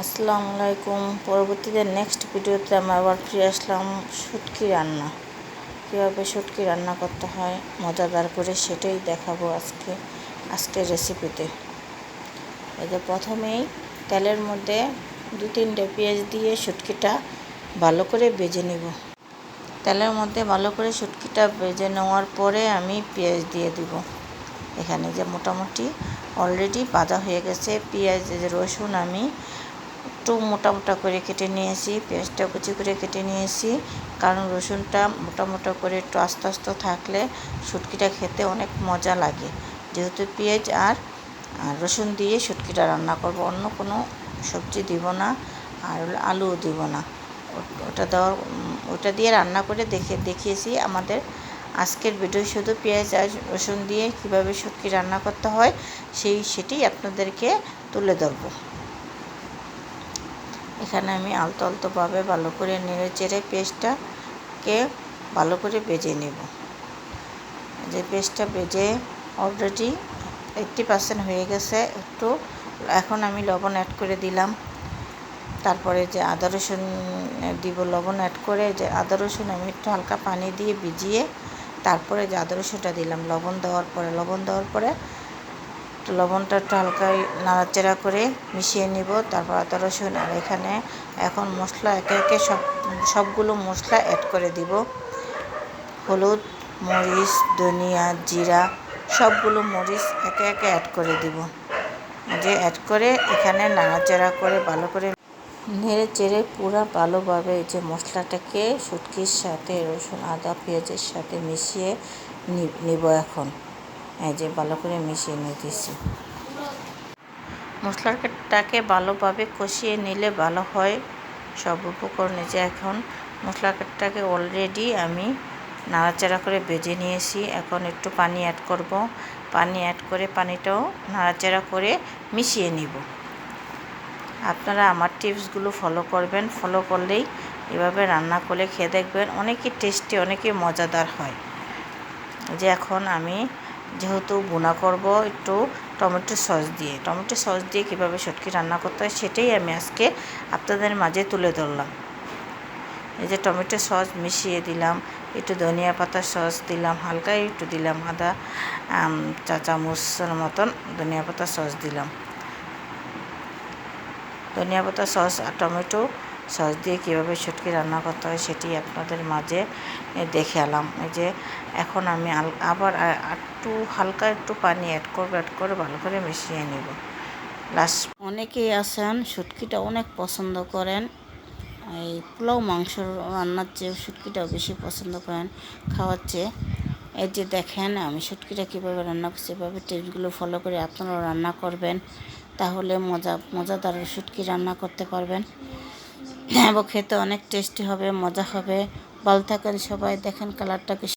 আসসালামু আলাইকুম। পরবর্তীতে নেক্সট ভিডিওতে আমি আবার ফিরে আসলাম শুটকি রান্না। কীভাবে শুটকি রান্না করতে হয় মজাদার করে সেটাই দেখাবো আজকের রেসিপিতে। এই যে প্রথমেই তেলের মধ্যে 2-3টে পেঁয়াজ দিয়ে শুটকিটা ভালো করে ভেজে নেব। তেলের মধ্যে ভালো করে শুটকিটা ভেজে নেওয়ার পরে আমি পেঁয়াজ দিয়ে দিব। এখানে যে মোটামুটি অলরেডি ভাজা হয়ে গেছে। পেঁয়াজ রসুন আমি একটু মোটা মোটা করে কেটে নিয়েছি, পেঁয়াজটা কুচি করে কেটে নিয়েছি, কারণ রসুনটা মোটা মোটা করে একটু আস্তে আস্তে থাকলে শুটকিটা খেতে অনেক মজা লাগে। যেহেতু পেঁয়াজ আর রসুন দিয়ে শুটকিটা রান্না করব, অন্য কোনো সবজি দিব না আর আলুও দিব না। ওটা দিয়ে রান্না করে দেখিয়েছি আমাদের আজকের ভিডিও শুধু পেঁয়াজ আর রসুন দিয়ে কীভাবে শুটকি রান্না করতে হয় সেটি আপনাদেরকে তুলে ধরবো। এখানে আমি আলতোভাবে ভালো করে নেড়ে চেড়ে পেস্টটাকে ভালো করে ভেজে নেব। যে পেস্টটা ভেজে অলরেডি 80% হয়ে গেছে। এখন আমি লবণ অ্যাড করে দিলাম। তারপরে যে আদা রসুন দিব, লবণ অ্যাড করে যে আদা রসুন আমি একটু হালকা পানি দিয়ে ভিজিয়ে তারপরে যে আদা রসুনটা দিলাম। লবণ দেওয়ার পরে লবণটা একটু হালকা নাড়াচাড়া করে মিশিয়ে নিব। তারপর আদা রসুন আর এখানে এখন মশলা একে একে সবগুলো মশলা অ্যাড করে দিব। হলুদ, মরিচ, ধনিয়া, জিরা সবগুলো মরিচ একে একে অ্যাড করে দিব। অ্যাড করে এখানে নাড়াচাড়া করে ভালো করে নেড়ে চেড়ে পুরো ভালোভাবে যে মশলাটাকে শুটকির সাথে রসুন আদা পেঁয়াজের সাথে মিশিয়ে নিব। এখন যে ভালো করে মিশিয়ে নিতেছি। মশলাটাকে ভালোভাবে কষিয়ে নিলে ভালো হয় সব উপকরণে। যে এখন মশলাটাকে অলরেডি আমি নাড়াচাড়া করে ভেজে নিয়েছি। এখন একটু পানি অ্যাড করব। পানি অ্যাড করে পানিটাও নাড়াচাড়া করে মিশিয়ে নিব। আপনারা আমার টিপসগুলো ফলো করবেন। ফলো করলেই এভাবে রান্না করলে খেয়ে দেখবেন অনেকই টেস্টি, অনেকই মজাদার হয়। যে এখন আমি যেহেতু বোনা করব একটু টমেটো সস দিয়ে কীভাবে শুটকি রান্না করতে হয় সেটাই আমি আজকে আপনাদের মাঝে তুলে ধরলাম। এই যে টমেটো সস মিশিয়ে দিলাম, একটু ধনিয়া পাতা সস দিলাম, হালকা একটু দিলাম আদা চা চামচের মতন ধনিয়া পাতা সস দিলাম। ধনিয়া পাতা সস আর টমেটো সস দিয়ে কীভাবে শুটকি রান্না করতে হয় সেটি আপনাদের মাঝে দেখে এলাম। এই যে এখন আমি আবার একটু হালকা একটু পানি অ্যাড করে ভালো করে মিশিয়ে নেব। অনেকেই আছেন শুটকিটা অনেক পছন্দ করেন, এই পোলাও মাংস রান্নার চেয়ে শুটকিটাও বেশি পছন্দ করেন খাওয়ার চেয়ে। এই যে দেখেন আমি শুটকিটা কীভাবে রান্না করছি, এভাবে টিপসগুলো ফলো করে আপনারাও রান্না করবেন, তাহলে মজাদার শুটকি রান্না করতে পারবেন এবং খেতে অনেক টেস্টি হবে, মজা হবে। ভালো থাকেন সবাই। দেখেন কালারটা কি